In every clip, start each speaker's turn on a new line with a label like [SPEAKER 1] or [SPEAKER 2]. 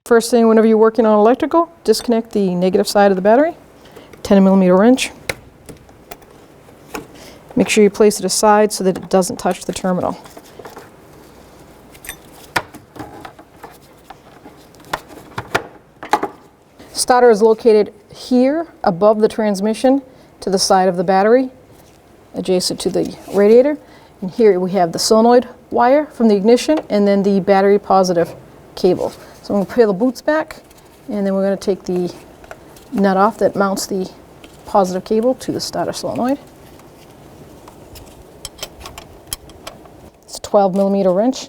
[SPEAKER 1] First thing, whenever you're working on electrical, disconnect the negative side of the battery. 10mm wrench. Make sure you place it aside so that it doesn't touch the terminal. Starter is located here above the transmission to the side of the battery, adjacent to the radiator. And here we have the solenoid wire from the ignition and then the battery positive cable. So I'm going to peel the boots back, and then we're going to take the nut off that mounts the positive cable to the starter solenoid. It's a 12mm wrench.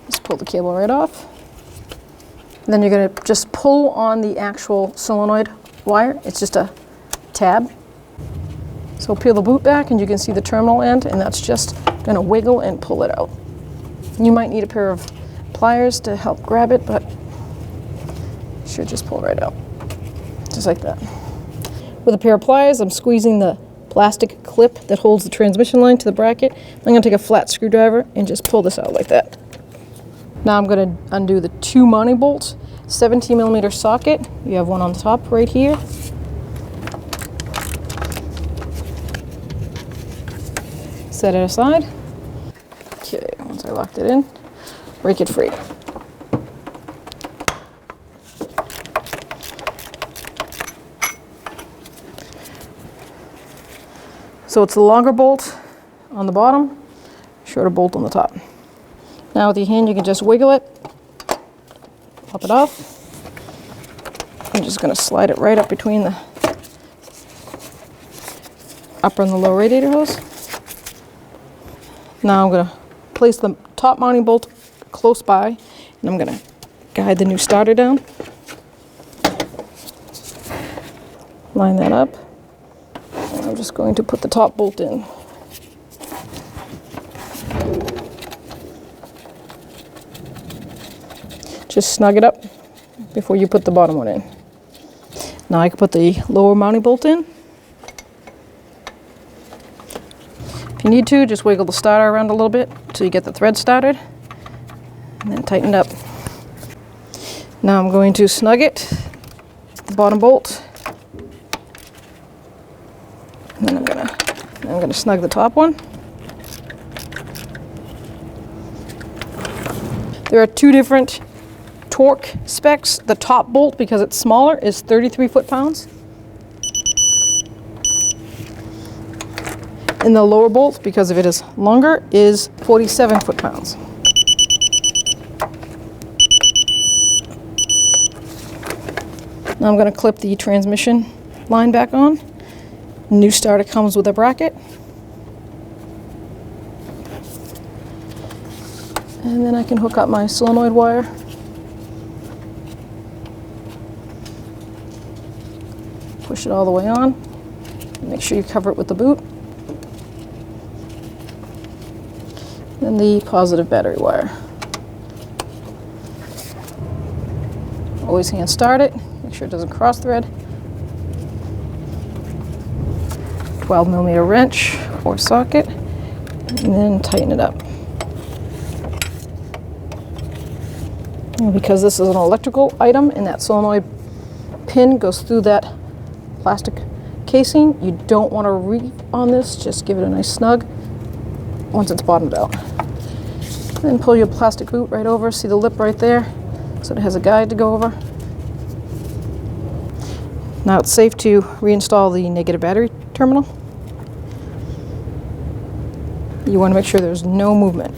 [SPEAKER 1] Just pull the cable right off. And then you're going to just pull on the actual solenoid wire. It's just a tab. So peel the boot back and you can see the terminal end, and that's just going to wiggle and pull it out. You might need a pair of pliers to help grab it, but it should just pull right out. Just like that. With a pair of pliers, I'm squeezing the plastic clip that holds the transmission line to the bracket. I'm going to take a flat screwdriver and just pull this out like that. Now I'm going to undo the two mounting bolts. 17mm socket. You have one on the top right here. Set it aside. Okay, once I locked it in, rake it free. So it's the longer bolt on the bottom, shorter bolt on the top. Now with your hand you can just wiggle it, pop it off. I'm just going to slide it right up between the upper and the lower radiator hose. Now I'm going to place the top mounting bolt close by, and I'm going to guide the new starter down. Line that up. And I'm just going to put the top bolt in. Just snug it up before you put the bottom one in. Now I can put the lower mounting bolt in. If you need to, just wiggle the starter around a little bit until you get the thread started, and then tighten it up. Now I'm going to snug it, the bottom bolt, and then I'm gonna snug the top one. There are two different torque specs. The top bolt, because it's smaller, is 33 foot-pounds. And the lower bolt, because of it is longer, is 47 foot-pounds. Now I'm going to clip the transmission line back on. The new starter comes with a bracket. And then I can hook up my solenoid wire. Push it all the way on. Make sure you cover it with the boot. And the positive battery wire. Always hand start it. Make sure it doesn't cross thread. 12mm wrench or socket, and then tighten it up. And because this is an electrical item and that solenoid pin goes through that plastic casing, you don't want to reef on this. Just give it a nice snug once it's bottomed out. Then pull your plastic boot right over. See the lip right there? So it has a guide to go over. Now it's safe to reinstall the negative battery terminal. You want to make sure there's no movement.